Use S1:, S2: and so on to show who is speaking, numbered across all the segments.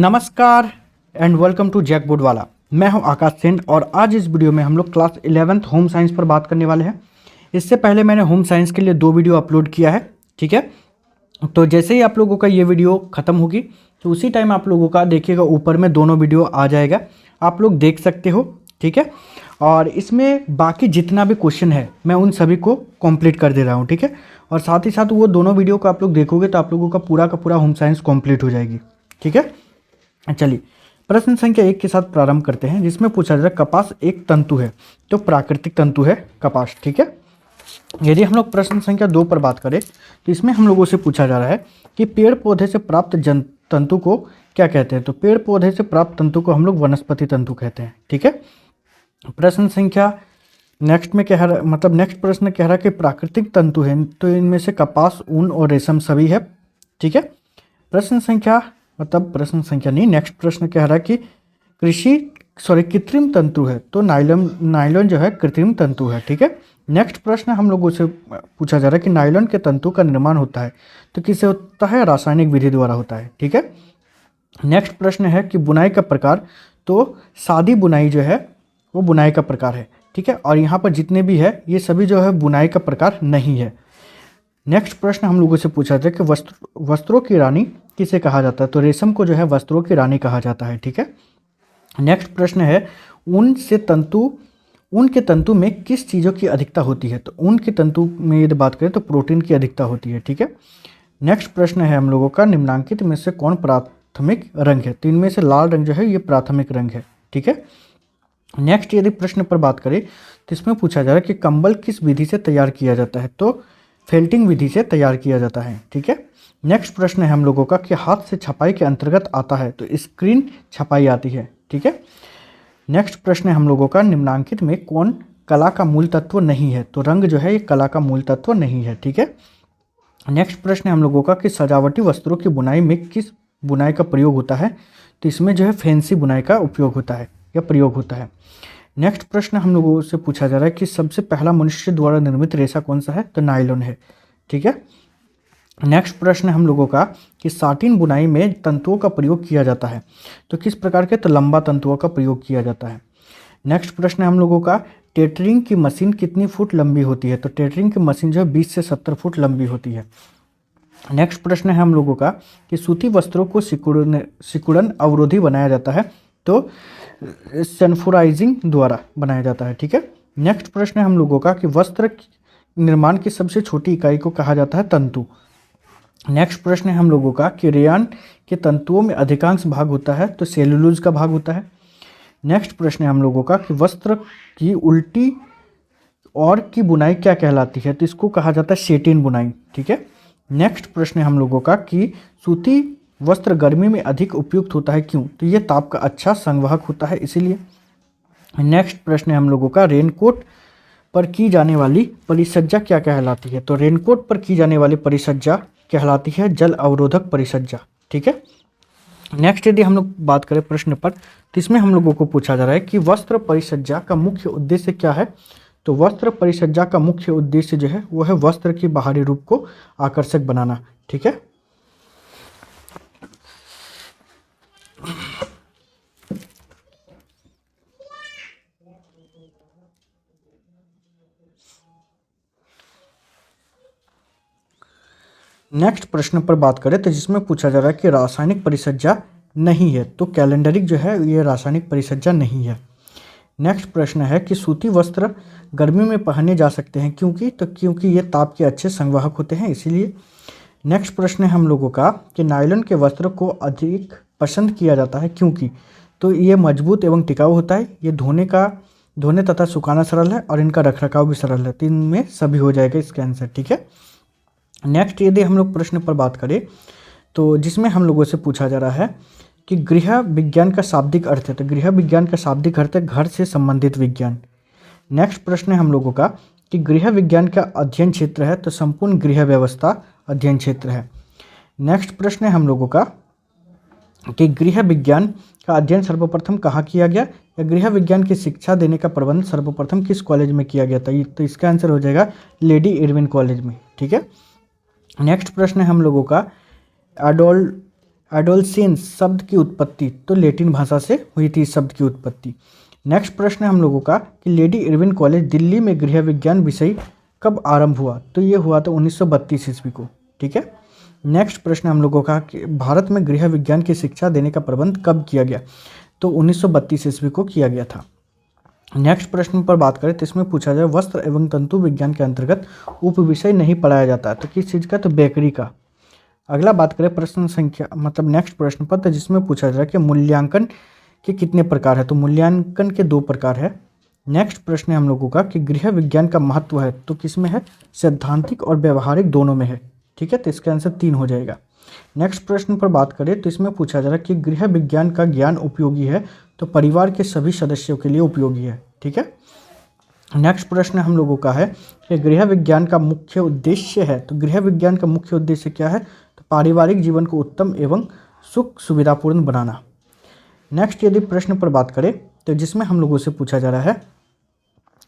S1: नमस्कार and welcome to jack board वाला। मैं हूं आकाश सेन और आज इस वीडियो में हम लोग क्लास 11th होम साइंस पर बात करने वाले हैं। इससे पहले मैंने होम साइंस के लिए 2 वीडियो अपलोड किया है, ठीक है। तो जैसे ही आप लोगों का ये वीडियो ख़त्म होगी तो उसी टाइम आप लोगों का देखिएगा ऊपर में दोनों वीडियो आ जाएगा, आप लोग देख सकते हो, ठीक है। और इसमें बाकी जितना भी क्वेश्चन है मैं उन सभी को कंप्लीट कर दे रहा हूँ, ठीक है। और साथ ही साथ वो दोनों वीडियो को आप लोग देखोगे तो आप लोगों का पूरा होम साइंस कंप्लीट हो जाएगी, ठीक है। चलिए प्रश्न संख्या 1 के साथ प्रारंभ करते हैं, जिसमें पूछा जा रहा है कपास एक तंतु है, तो प्राकृतिक तंतु है कपास, ठीक है। यदि हम लोग प्रश्न संख्या 2 पर बात करें तो इसमें हम लोगों से पूछा जा रहा है कि पेड़ पौधे से प्राप्त तंतु को क्या कहते हैं, तो पेड़ पौधे से प्राप्त तंतु को हम लोग वनस्पति तंतु कहते हैं, ठीक है। प्रश्न संख्या नेक्स्ट में कह रहा मतलब नेक्स्ट प्रश्न कह रहा है कि प्राकृतिक तंतु है तो इनमें से कपास, ऊन और रेशम सभी है, ठीक है। प्रश्न संख्या नहीं, नेक्स्ट प्रश्न कह रहा है कि कृत्रिम तंतु है तो नायलॉन जो है कृत्रिम तंतु है, ठीक है। नेक्स्ट प्रश्न हम लोगों से पूछा जा रहा है कि नायलॉन के तंतु का निर्माण होता है तो किससे होता है, रासायनिक विधि द्वारा होता है, ठीक है। नेक्स्ट प्रश्न है कि बुनाई का प्रकार, तो सादी बुनाई जो है वो बुनाई का प्रकार है, ठीक है। और यहाँ पर जितने भी है ये सभी जो है बुनाई का प्रकार नहीं है। नेक्स्ट प्रश्न हम लोगों से पूछा था कि वस्त्रों की रानी किसे कहा जाता है, तो रेशम को जो है वस्त्रों की रानी कहा जाता है, ठीक है। नेक्स्ट प्रश्न है ऊन के तंतु में किस चीज़ों की अधिकता होती है, तो ऊन के तंतु में यदि बात करें तो प्रोटीन की अधिकता होती है, ठीक है। नेक्स्ट प्रश्न है हम लोगों का निम्नांकित में से कौन प्राथमिक रंग है, तो इनमें से लाल रंग जो है ये प्राथमिक रंग है, ठीक है। नेक्स्ट यदि प्रश्न पर बात करें तो इसमें पूछा जा रहा है कि कंबल किस विधि से तैयार किया जाता है, तो फेल्टिंग विधि से तैयार किया जाता है, ठीक है। नेक्स्ट प्रश्न है हम लोगों का कि हाथ से छपाई के अंतर्गत आता है, तो स्क्रीन छपाई आती है, ठीक है। नेक्स्ट प्रश्न है हम लोगों का निम्नांकित में कौन कला का मूल तत्व नहीं है, तो रंग जो है ये कला का मूल तत्व नहीं है, ठीक है। नेक्स्ट प्रश्न है हम लोगों का कि सजावटी वस्त्रों की बुनाई में किस बुनाई का प्रयोग होता है, तो इसमें जो है फैंसी बुनाई का उपयोग होता है या प्रयोग होता है। नेक्स्ट प्रश्न हम लोगों से पूछा जा रहा है कि सबसे पहला मनुष्य द्वारा निर्मित रेशा कौन सा है, तो नायलॉन है, ठीक है। नेक्स्ट प्रश्न हम लोगों का कि साटिन बुनाई में तंतुओं का प्रयोग किया जाता है, तो किस प्रकार के, तो लंबा तंतुओं का प्रयोग किया जाता है। नेक्स्ट प्रश्न हम लोगों का टेटरिंग की मशीन कितनी फुट लंबी होती है, तो टेटरिंग की मशीन जो है 20 से 70 फुट लंबी होती है। नेक्स्ट प्रश्न है हम लोगों का कि सूती वस्त्रों को सिकुड़न अवरोधी बनाया जाता है, तो सल्फ्यूराइजिंग द्वारा बनाया जाता है, ठीक है। नेक्स्ट प्रश्न है हम लोगों का कि वस्त्र निर्माण की सबसे छोटी इकाई को कहा जाता है तंतु। नेक्स्ट प्रश्न है हम लोगों का कि रेयान के तंतुओं में अधिकांश भाग होता है, तो सेलुलोज का भाग होता है। नेक्स्ट प्रश्न है हम लोगों का कि वस्त्र की उल्टी और की बुनाई क्या कहलाती है, तो इसको कहा जाता है सेटिन बुनाई, ठीक है। नेक्स्ट प्रश्न है हम लोगों का कि सूती वस्त्र गर्मी में अधिक उपयुक्त होता है, क्यों, तो ये ताप का अच्छा संवाहक होता है इसीलिए। नेक्स्ट प्रश्न है हम लोगों का रेनकोट पर की जाने वाली परिसज्जा क्या कहलाती है, तो रेनकोट पर की जाने वाली परिसज्जा कहलाती है जल अवरोधक परिसज्जा, ठीक है। नेक्स्ट यदि हम लोग बात करें प्रश्न पर तो इसमें हम लोगों को पूछा जा रहा है कि वस्त्र परिसज्जा का मुख्य उद्देश्य क्या है, तो वस्त्र परिसज्जा का मुख्य उद्देश्य जो है वो है वस्त्र के बाहरी रूप को आकर्षक बनाना, ठीक है। नेक्स्ट प्रश्न पर बात करें तो जिसमें पूछा जा रहा है कि रासायनिक परिसज्जा नहीं है, तो कैलेंडरिक जो है ये रासायनिक परिसज्जा नहीं है। नेक्स्ट प्रश्न है कि सूती वस्त्र गर्मी में पहने जा सकते हैं क्योंकि ये ताप के अच्छे संवाहक होते हैं इसीलिए। नेक्स्ट प्रश्न है हम लोगों का कि नायलॉन के वस्त्र को अधिक पसंद किया जाता है क्योंकि, तो ये मजबूत एवं टिकाऊ होता है, ये धोने तथा सुखाना सरल है और इनका रखरखाव भी सरल है, तो इनमें सभी हो जाएगा इसका आंसर, ठीक है। नेक्स्ट यदि हम लोग प्रश्न पर बात करें तो जिसमें हम लोगों से पूछा जा रहा है कि गृह विज्ञान का शाब्दिक अर्थ है, तो गृह विज्ञान का शाब्दिक अर्थ है घर से संबंधित विज्ञान। नेक्स्ट प्रश्न है हम लोगों का कि गृह विज्ञान का अध्ययन क्षेत्र है, तो संपूर्ण गृह व्यवस्था अध्ययन क्षेत्र है। नेक्स्ट प्रश्न है हम लोगों का कि गृह विज्ञान का अध्ययन सर्वप्रथम कहाँ किया गया, या गृह विज्ञान की शिक्षा देने का प्रबंध सर्वप्रथम किस कॉलेज में किया गया था, तो इसका आंसर हो जाएगा लेडी इरविन कॉलेज में, ठीक है। नेक्स्ट प्रश्न है हम लोगों का एडोलसेंस शब्द की उत्पत्ति, तो लेटिन भाषा से हुई थी इस शब्द की उत्पत्ति। नेक्स्ट प्रश्न है हम लोगों का कि लेडी इरविन कॉलेज दिल्ली में गृह विज्ञान विषय कब आरंभ हुआ, तो ये हुआ था 1932 ईस्वी को। ठीक है। नेक्स्ट प्रश्न हम लोगों का कि भारत में गृह विज्ञान की शिक्षा देने का प्रबंध कब किया गया, तो 1932 ईस्वी को किया गया था। नेक्स्ट प्रश्न पर बात करें तो इसमें पूछा जाए वस्त्र एवं तंतु विज्ञान के अंतर्गत उपविषय नहीं पढ़ाया जाता है, तो किस चीज़ का, तो बेकरी का। अगला बात करें प्रश्न संख्या मतलब नेक्स्ट प्रश्न पर, तो जिसमें पूछा जाए कि मूल्यांकन के कितने प्रकार है, तो मूल्यांकन के 2 प्रकार है। नेक्स्ट प्रश्न है हम लोगों का कि गृह विज्ञान का महत्व है, तो किस में है, सैद्धांतिक और व्यवहारिक दोनों में है। ठीक है, तो इसका आंसर 3 हो जाएगा। नेक्स्ट प्रश्न पर बात करें तो इसमें पूछा जा रहा है कि गृह विज्ञान का ज्ञान उपयोगी है, तो परिवार के सभी सदस्यों के लिए उपयोगी है। ठीक है। नेक्स्ट प्रश्न हम लोगों का है कि गृह विज्ञान का मुख्य उद्देश्य है, तो गृह विज्ञान का मुख्य उद्देश्य क्या है, तो पारिवारिक जीवन को उत्तम एवं सुख सुविधापूर्ण बनाना। नेक्स्ट यदि प्रश्न पर बात करें तो जिसमें हम लोगों से पूछा जा रहा है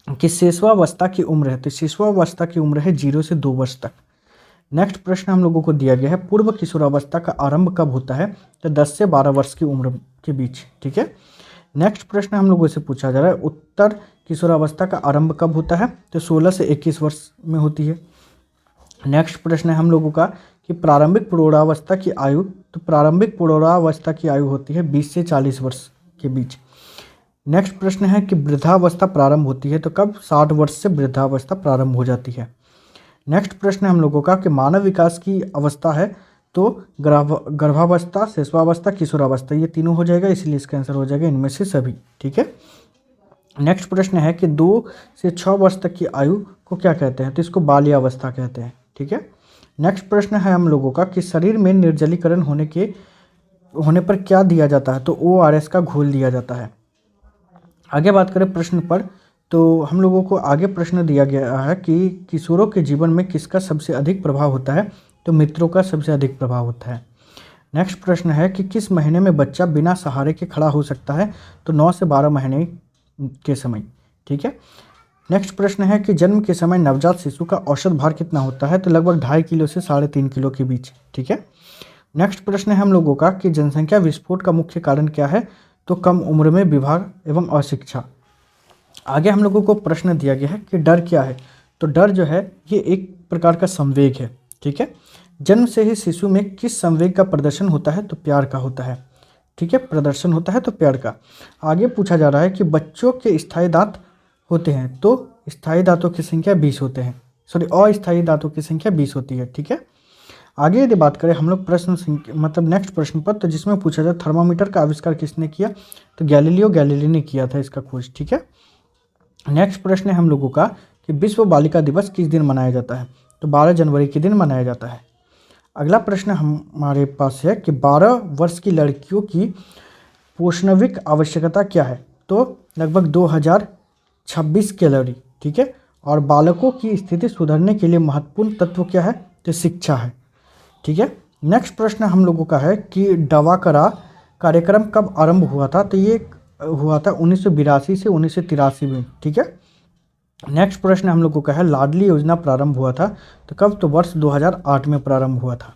S1: कि शिशुआवस्था की उम्र है, तो शिशुआवस्था की उम्र है 0 से 2 वर्ष तक। नेक्स्ट प्रश्न हम लोगों को दिया गया है पूर्व किशोरावस्था का आरंभ कब होता है, तो 10 से 12 वर्ष की उम्र के बीच। ठीक है। नेक्स्ट प्रश्न हम लोगों से पूछा जा रहा है उत्तर किशोरावस्था का आरंभ कब होता है, तो 16 से 21 वर्ष में होती है। नेक्स्ट प्रश्न है हम लोगों का कि प्रारंभिक प्रौढ़ावस्था की आयु, तो प्रारंभिक प्रौढ़ावस्था की आयु होती है 20 से 40 वर्ष के बीच। नेक्स्ट प्रश्न है कि वृद्धावस्था प्रारंभ होती है, तो कब, 60 वर्ष से वृद्धावस्था प्रारंभ हो जाती है। नेक्स्ट प्रश्न है हम लोगों का कि मानव विकास की अवस्था है, तो गर्भावस्था, शिशुआवस्था, किशोरावस्था, ये तीनों हो जाएगा, इसलिए इसका आंसर हो जाएगा इनमें से सभी। ठीक है। नेक्स्ट प्रश्न है कि 2 से 6 वर्ष तक की आयु को क्या कहते हैं, तो इसको बाल्यावस्था कहते हैं। ठीक है। नेक्स्ट प्रश्न है हम लोगों का कि शरीर में निर्जलीकरण होने पर क्या दिया जाता है, तो ORS का घोल दिया जाता है। आगे बात करें प्रश्न पर, तो हम लोगों को आगे प्रश्न दिया गया है कि किशोरों के जीवन में किसका सबसे अधिक प्रभाव होता है, तो मित्रों का सबसे अधिक प्रभाव होता है। नेक्स्ट प्रश्न है कि किस महीने में बच्चा बिना सहारे के खड़ा हो सकता है, तो 9 से 12 महीने के समय। ठीक है। नेक्स्ट प्रश्न है कि जन्म के समय नवजात शिशु का औसत भार कितना होता है, तो लगभग 2.5 किलो से 3.5 किलो के बीच। ठीक है। नेक्स्ट प्रश्न है हम लोगों का कि जनसंख्या विस्फोट का मुख्य कारण क्या है, तो कम उम्र में विवाह एवं अशिक्षा। आगे हम लोगों को प्रश्न दिया गया है कि डर क्या है, तो डर जो है ये एक प्रकार का संवेग है। ठीक है। जन्म से ही शिशु में किस संवेग का प्रदर्शन होता है, तो प्यार का होता है। ठीक है, प्रदर्शन होता है तो प्यार का। आगे पूछा जा रहा है कि बच्चों के स्थायी दांत होते हैं, तो स्थायी दांतों की संख्या 20 होते हैं, अस्थायी दांतों की संख्या 20 होती है। ठीक है। आगे यदि बात करें हम लोग प्रश्न मतलब नेक्स्ट प्रश्न पर, तो जिसमें पूछा जाए थर्मामीटर का आविष्कार किसने किया, तो गैलीलियो गैलीली ने किया था इसका खोज। ठीक है। नेक्स्ट प्रश्न है हम लोगों का कि विश्व बालिका दिवस किस दिन मनाया जाता है, तो 12 जनवरी के दिन मनाया जाता है। अगला प्रश्न हमारे पास है कि 12 वर्ष की लड़कियों की पोषणविक आवश्यकता क्या है, तो लगभग 2026 कैलोरी। ठीक है। और बालकों की स्थिति सुधरने के लिए महत्वपूर्ण तत्व क्या है, तो शिक्षा है। ठीक है। नेक्स्ट प्रश्न हम लोगों का है कि डवाकरा कार्यक्रम कब आरंभ हुआ था, तो ये हुआ था 1982 से 1983 में। ठीक है। नेक्स्ट प्रश्न हम लोगों का है लाडली योजना प्रारंभ हुआ था, तो कब, तो वर्ष 2008 में प्रारंभ हुआ था।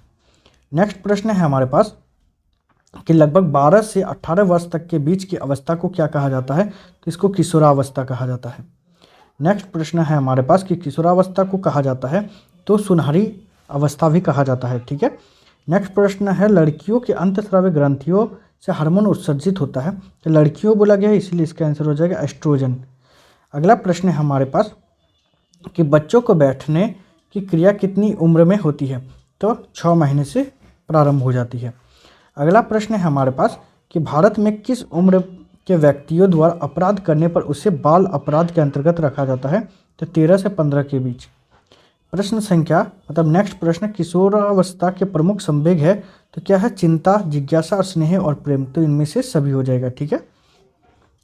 S1: नेक्स्ट प्रश्न है हमारे पास कि लगभग 12 से 18 वर्ष तक के बीच की अवस्था को क्या कहा जाता है, तो इसको किशोरावस्था कहा जाता है। नेक्स्ट प्रश्न है हमारे पास कि किशोरावस्था को कहा जाता है तो सुनहरी अवस्था भी कहा जाता है। ठीक है। नेक्स्ट प्रश्न है लड़कियों के अंतःस्रावी ग्रंथियों से हार्मोन उत्सर्जित होता है, तो लड़कियों बोला गया है, इसलिए इसका आंसर हो जाएगा एस्ट्रोजन। अगला प्रश्न है हमारे पास कि बच्चों को बैठने की क्रिया कितनी उम्र में होती है, तो 6 महीने से प्रारंभ हो जाती है। अगला प्रश्न है हमारे पास कि भारत में किस उम्र के व्यक्तियों द्वारा अपराध करने पर उसे बाल अपराध के अंतर्गत रखा जाता है, तो 13 से 15 के बीच। प्रश्न संख्या मतलब नेक्स्ट प्रश्न किशोरावस्था के प्रमुख संवेग है, तो क्या है, चिंता, जिज्ञासा और स्नेह और प्रेम, तो इनमें से सभी हो जाएगा। ठीक है।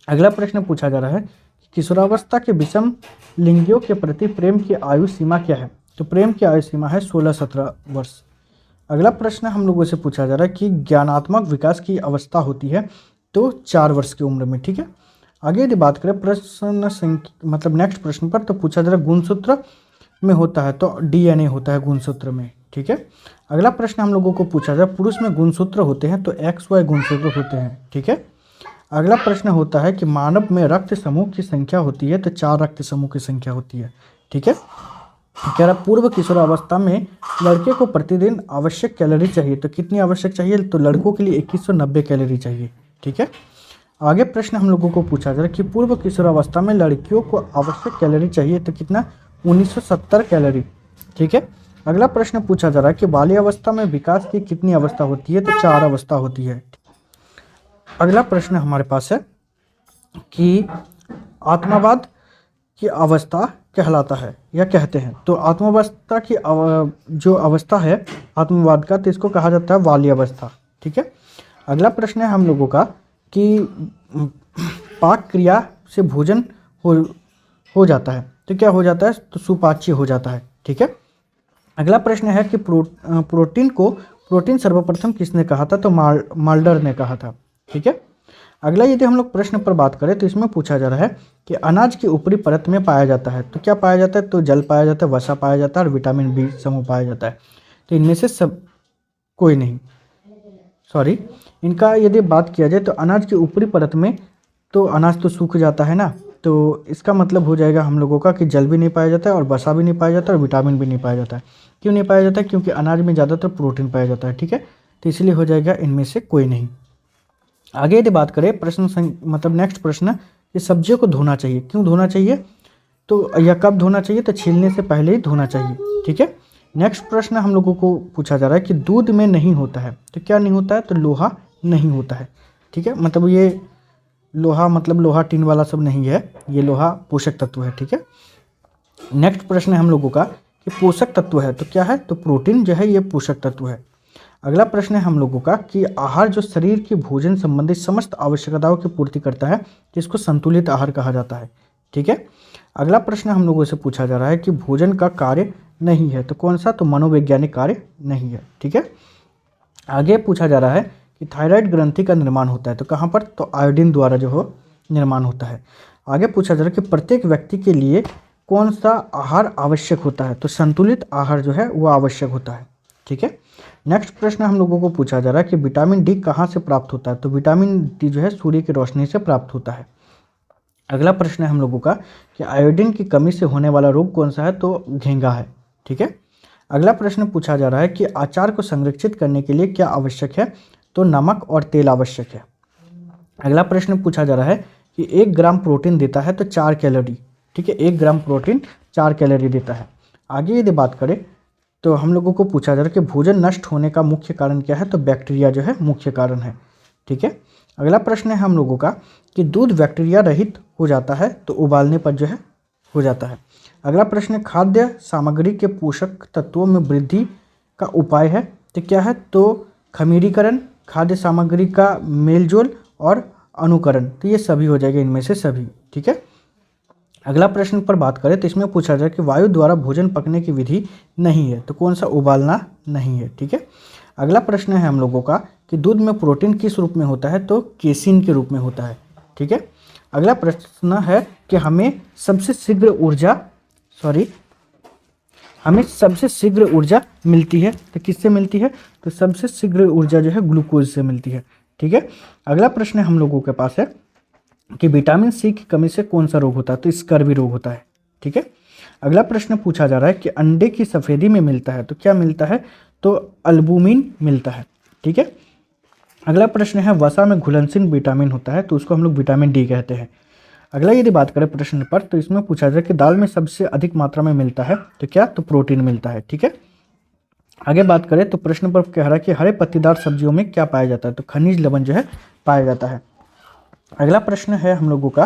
S1: अगला प्रश्न पूछा जा रहा है किशोरावस्था के विषम लिंगियों के प्रति प्रेम की आयु सीमा क्या है, तो प्रेम की आयु सीमा है 16-17 वर्ष। अगला प्रश्न हम लोगों से पूछा जा रहा है कि ज्ञानात्मक विकास की अवस्था होती है, तो 4 वर्ष की उम्र में। ठीक है। आगे यदि बात करें प्रश्न संख्या मतलब नेक्स्ट प्रश्न पर, तो पूछा जा रहा है गुणसूत्र में होता है, तो DNA होता है गुणसूत्र में। ठीक है। अगला प्रश्न हम लोगों को पूछा जाए, पुरुष में गुणसूत्र होते हैं तो XY गुणसूत्र होते हैं, ठीक है। अगला प्रश्न होता है कि मानव में रक्त समूह की संख्या होती है तो 4 रक्त समूह की संख्या होती है, ठीक है। कह रहा पूर्व किशोरावस्था में लड़के को प्रतिदिन आवश्यक कैलोरी चाहिए, तो कितनी आवश्यक चाहिए, तो लड़कों के लिए 2190 कैलोरी चाहिए, ठीक है। आगे प्रश्न हम लोगों को पूछा जा रहा है कि पूर्व किशोरावस्था में लड़कियों को आवश्यक कैलोरी चाहिए तो कितना, 1970 कैलोरी, ठीक है। अगला प्रश्न पूछा जा रहा है कि बाल्यावस्था में विकास की कितनी अवस्था होती है, तो 4 अवस्था होती है। अगला प्रश्न हमारे पास है कि आत्मवाद की अवस्था कहलाता है या कहते हैं, तो आत्मावस्था की जो अवस्था है आत्मवाद का, तो इसको कहा जाता है बाल्यावस्था, ठीक है। अगला प्रश्न है हम लोगों का कि पाक क्रिया से भोजन हो जाता है, तो क्या हो जाता है, तो सुपाच्य हो जाता है, ठीक है। अगला प्रश्न है कि प्रोटीन सर्वप्रथम किसने कहा था, तो माल्डर ने कहा था, ठीक है। अगला यदि हम लोग प्रश्न पर बात करें तो इसमें पूछा जा रहा है कि अनाज की ऊपरी परत में पाया जाता है, तो क्या पाया जाता है, तो जल पाया जाता है, वसा पाया जाता है और विटामिन बी समूह पाया जाता है, तो इनमें से सब कोई नहीं, सॉरी, इनका यदि बात किया जाए तो अनाज की ऊपरी परत में तो अनाज तो सूख जाता है ना, तो इसका मतलब हो जाएगा हम लोगों का कि जल भी नहीं पाया जाता है और वसा भी नहीं पाया जाता और विटामिन भी नहीं पाया जाता है। क्यों नहीं पाया जाता है, क्योंकि अनाज में ज़्यादातर प्रोटीन पाया जाता है, ठीक है, तो इसलिए हो जाएगा इनमें से कोई नहीं। आगे यदि बात करें मतलब नेक्स्ट प्रश्न कि सब्जियों को धोना चाहिए, क्यों धोना चाहिए, तो या कब धोना चाहिए, तो छीलने से पहले ही धोना चाहिए, ठीक है। नेक्स्ट प्रश्न हम लोगों को पूछा जा रहा है कि दूध में नहीं होता है, तो क्या नहीं होता है, तो लोहा नहीं होता है, ठीक है। मतलब ये लोहा मतलब लोहा टीन वाला सब नहीं है, ये लोहा पोषक तत्व है, ठीक है। नेक्स्ट प्रश्न है हम लोगों का कि पोषक तत्व है तो क्या है, तो प्रोटीन जो है ये पोषक तत्व है। अगला प्रश्न है हम लोगों का कि आहार जो शरीर की भोजन संबंधी समस्त आवश्यकताओं की पूर्ति करता है, जिसको संतुलित आहार कहा जाता है, ठीक है। अगला प्रश्न हम लोगों से पूछा जा रहा है कि भोजन का कार्य नहीं है, तो कौन सा, तो मनोवैज्ञानिक कार्य नहीं है, ठीक है। आगे पूछा जा रहा है कि थायराइड ग्रंथि का निर्माण होता है, तो कहाँ पर, तो आयोडीन द्वारा जो हो निर्माण होता है। आगे पूछा जा रहा है कि प्रत्येक व्यक्ति के लिए कौन सा आहार आवश्यक होता है, तो संतुलित आहार जो है वो आवश्यक होता है, ठीक है। नेक्स्ट प्रश्न हम लोगों को पूछा जा रहा है कि विटामिन डी कहाँ से प्राप्त होता है, तो विटामिन डी जो है सूर्य की रोशनी से प्राप्त होता है। अगला प्रश्न है हम लोगों का कि आयोडीन की कमी से होने वाला रोग कौन सा है, तो घेंगा है, ठीक है। अगला प्रश्न पूछा जा रहा है कि अचार को संरक्षित करने के लिए क्या आवश्यक है, तो नमक और तेल आवश्यक है। अगला प्रश्न पूछा जा रहा है कि 1 ग्राम प्रोटीन देता है तो 4 कैलोरी, ठीक है, 1 ग्राम प्रोटीन 4 कैलोरी देता है। आगे यदि बात करें तो हम लोगों को पूछा जा रहा है कि भोजन नष्ट होने का मुख्य कारण क्या है, तो बैक्टीरिया जो है मुख्य कारण है, ठीक है। अगला प्रश्न है हम लोगों का कि दूध बैक्टीरिया रहित हो जाता है तो उबालने पर जो है हो जाता है। अगला प्रश्न खाद्य सामग्री के पोषक तत्वों में वृद्धि का उपाय है, तो क्या है, तो खमीरीकरण, खाद्य सामग्री का मेलजोल और अनुकरण, तो ये सभी हो जाएगा, इनमें से सभी, ठीक है। अगला प्रश्न पर बात करें तो इसमें पूछा जाए कि वायु द्वारा भोजन पकने की विधि नहीं है, तो कौन सा, उबालना नहीं है, ठीक है। अगला प्रश्न है हम लोगों का कि दूध में प्रोटीन किस रूप में होता है, तो केसिन के रूप में होता है, ठीक है। अगला प्रश्न है कि हमें सबसे शीघ्र ऊर्जा मिलती है, तो किससे मिलती है, तो सबसे शीघ्र ऊर्जा जो है ग्लूकोज से मिलती है, ठीक है। अगला प्रश्न हम लोगों के पास है कि विटामिन सी की कमी से कौन सा रोग होता है, तो स्कर्वी रोग होता है, ठीक है। अगला प्रश्न पूछा जा रहा है कि अंडे की सफेदी में मिलता है, तो क्या मिलता है, तो अल्बुमिन मिलता है, ठीक है। अगला प्रश्न है वसा में घुलनशील विटामिन होता है, तो उसको हम लोग विटामिन डी कहते हैं। अगला यदि बात करें प्रश्न पर तो इसमें पूछा जाए कि दाल में सबसे अधिक मात्रा में मिलता है, तो क्या, तो प्रोटीन मिलता है, ठीक है। आगे बात करें तो प्रश्न पर कह रहा है कि हरे पत्तीदार सब्जियों में क्या पाया जाता है, तो खनिज लवण जो है पाया जाता है। अगला प्रश्न है हम लोगों का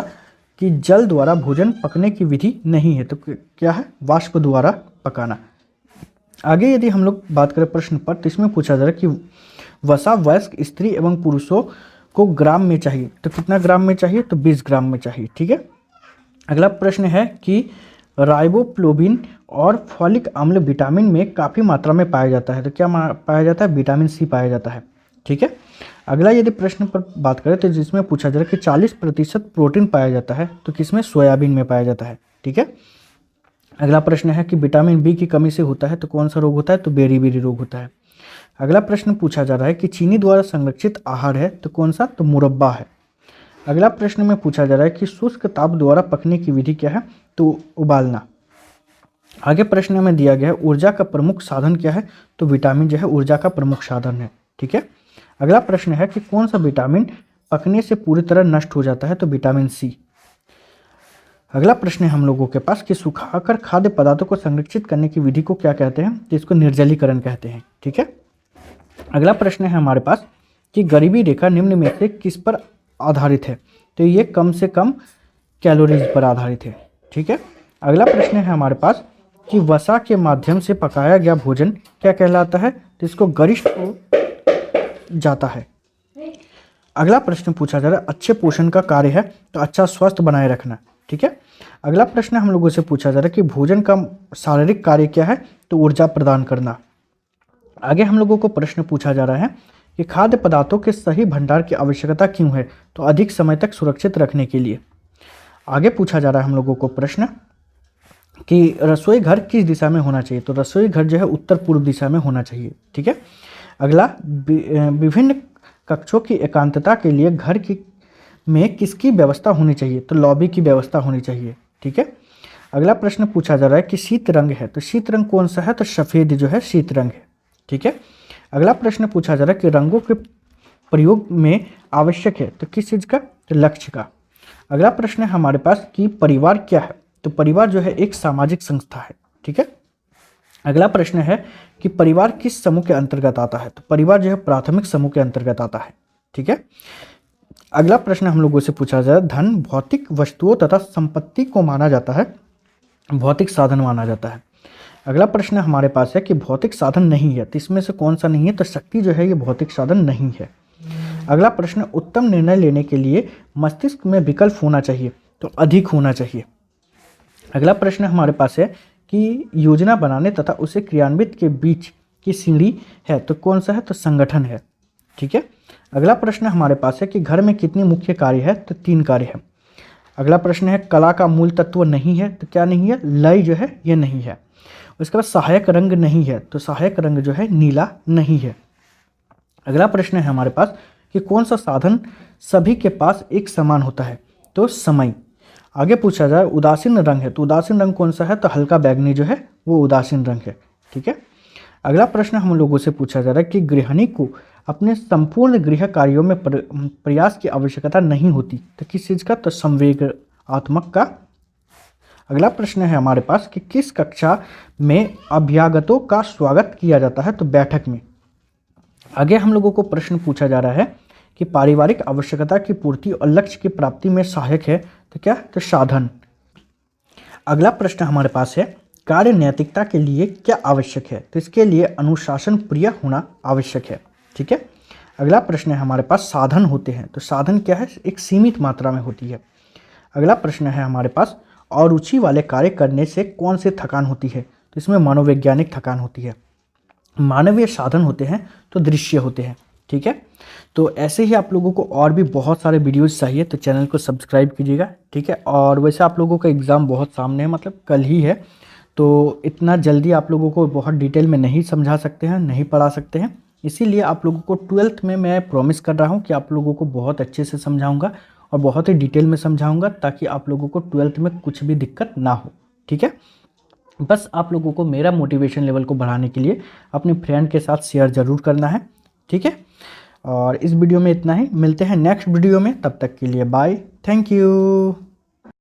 S1: कि जल द्वारा भोजन पकने की विधि नहीं है, तो क्या है, वाष्प द्वारा पकाना। आगे यदि हम लोग बात करें प्रश्न पर तो इसमें पूछा जा रहा है कि वसा वयस्क स्त्री एवं पुरुषों को ग्राम में चाहिए, तो कितना ग्राम में चाहिए, तो 20 ग्राम में चाहिए, ठीक है। अगला प्रश्न है कि राइबोफ्लोविन और फॉलिक अम्ल विटामिन में काफ़ी मात्रा में पाया जाता है, तो क्या पाया जाता है, विटामिन सी पाया जाता है, ठीक है। अगला यदि प्रश्न पर बात करें तो जिसमें पूछा जा रहा है कि 40% प्रोटीन पाया जाता है, तो किसमें, सोयाबीन में पाया जाता है, ठीक है। अगला प्रश्न है कि विटामिन बी की कमी से होता है तो कौन सा रोग होता है, तो बेरी-बेरी रोग होता है। अगला प्रश्न पूछा जा रहा है कि चीनी द्वारा संरक्षित आहार है तो कौन सा, तो मुरब्बा है। अगला प्रश्न में पूछा जा रहा है कि शुष्क ताप द्वारा पकने की विधि क्या है, तो उबालना। आगे प्रश्न में दिया गया है ऊर्जा का प्रमुख साधन क्या है, तो विटामिन जो है ऊर्जा का प्रमुख साधन है। ठीक है। अगला प्रश्न है कि कौन सा विटामिन पकने से पूरी तरह नष्ट हो जाता है, तो विटामिन सी। अगला प्रश्न है हम लोगों के पास कि सुखाकर खाद्य पदार्थों को संरक्षित करने की विधि को क्या कहते हैं, तो इसको निर्जलीकरण कहते हैं। ठीक है। अगला प्रश्न है हमारे पास कि गरीबी रेखा निम्न में से किस पर आधारित है, तो ये कम से कम कैलोरीज पर आधारित है। ठीक है। अगला प्रश्न है हमारे पास कि वसा के माध्यम से पकाया गया भोजन क्या कहलाता है, तो इसको गरिष्ठ जाता है। अगला प्रश्न पूछा जा रहा है अच्छे पोषण का कार्य है, तो अच्छा स्वास्थ्य बनाए रखना। ठीक है। अगला प्रश्न हम लोगों से पूछा जा रहा है कि भोजन का शारीरिक कार्य क्या है, तो ऊर्जा प्रदान करना। आगे हम लोगों को प्रश्न पूछा जा रहा है कि खाद्य पदार्थों के सही भंडार की आवश्यकता क्यों है, तो अधिक समय तक सुरक्षित रखने के लिए। आगे पूछा जा रहा है हम लोगों को प्रश्न कि रसोई घर किस दिशा में होना चाहिए, तो रसोई घर जो है उत्तर पूर्व दिशा में होना चाहिए। ठीक है। अगला विभिन्न कक्षों की एकांतता के लिए घर की में किसकी व्यवस्था होनी चाहिए, तो लॉबी की व्यवस्था होनी चाहिए। ठीक है। अगला प्रश्न पूछा जा रहा है कि शीत रंग है, तो शीत रंग कौन सा है, तो सफ़ेद जो है शीत रंग है। ठीक है। अगला प्रश्न पूछा जा रहा है कि रंगों के प्रयोग में आवश्यक है, तो किस चीज़ का, तो लक्ष्य का। अगला प्रश्न है हमारे पास कि परिवार क्या है, तो परिवार जो है एक सामाजिक संस्था है। ठीक है। अगला प्रश्न है कि परिवार किस समूह के अंतर्गत आता है, तो परिवार जो है प्राथमिक समूह के अंतर्गत आता है। ठीक है। अगला प्रश्न हम लोगों से पूछा जाए धन भौतिक वस्तुओं तथा संपत्ति को माना जाता है, भौतिक साधन माना जाता है। अगला प्रश्न हमारे पास है कि भौतिक साधन नहीं है, तो इसमें से कौन सा नहीं है, तो शक्ति जो है ये भौतिक साधन नहीं है। अगला प्रश्न उत्तम निर्णय लेने के लिए मस्तिष्क में विकल्प होना चाहिए, तो अधिक होना चाहिए। अगला प्रश्न हमारे पास है कि योजना बनाने तथा उसे क्रियान्वित के बीच की सीढ़ी है, तो कौन सा है, तो संगठन है। ठीक है। अगला प्रश्न हमारे पास है कि घर में कितनी मुख्य कार्य है, तो 3 कार्य है। अगला प्रश्न है कला का मूल तत्व नहीं है, तो क्या नहीं है, लय जो है ये नहीं है। उसके बाद सहायक रंग नहीं है, तो सहायक रंग जो है नीला नहीं है। अगला प्रश्न है हमारे पास कि कौन सा साधन सभी के पास एक समान होता है, तो समय। आगे पूछा जाए उदासीन रंग है, तो उदासीन रंग कौन सा है, तो हल्का बैगनी जो है वो उदासीन रंग है। ठीक है। अगला प्रश्न हम लोगों से पूछा जा रहा है कि गृहिणी को अपने संपूर्ण गृह कार्यों में प्रयास की आवश्यकता नहीं होती, तो किस चीज़ का, तो संवेगात्मक का। अगला प्रश्न है हमारे पास कि किस कक्षा में अभ्यागतों का स्वागत किया जाता है, तो बैठक में। आगे हम लोगों को प्रश्न पूछा जा रहा है कि पारिवारिक आवश्यकता की पूर्ति और लक्ष्य की प्राप्ति में सहायक है, तो क्या, तो साधन। अगला प्रश्न हमारे पास है कार्य नैतिकता के लिए क्या आवश्यक है, तो इसके लिए अनुशासन प्रिय होना आवश्यक है। ठीक है। अगला प्रश्न है हमारे पास साधन होते हैं, तो साधन क्या है, एक सीमित मात्रा में होती है। अगला प्रश्न है हमारे पास अरुचि वाले कार्य करने से कौन से थकान होती है, तो इसमें मनोवैज्ञानिक थकान होती है। मानवीय साधन होते हैं तो दृश्य होते हैं। ठीक है। तो ऐसे ही आप लोगों को और भी बहुत सारे वीडियोस चाहिए तो चैनल को सब्सक्राइब कीजिएगा। ठीक है। और वैसे आप लोगों का एग्ज़ाम बहुत सामने है, मतलब कल ही है, तो इतना जल्दी आप लोगों को बहुत डिटेल में नहीं समझा सकते हैं, नहीं पढ़ा सकते हैं। इसीलिए आप लोगों को 12th में मैं प्रॉमिस कर रहा हूँ कि आप लोगों को बहुत अच्छे से समझाऊंगा और बहुत ही डिटेल में समझाऊंगा, ताकि आप लोगों को 12th में कुछ भी दिक्कत ना हो। ठीक है। बस आप लोगों को मेरा मोटिवेशन लेवल को बढ़ाने के लिए अपने फ्रेंड के साथ शेयर ज़रूर करना है। ठीक है। और इस वीडियो में इतना ही, मिलते हैं नेक्स्ट वीडियो में, तब तक के लिए बाय, थैंक यू।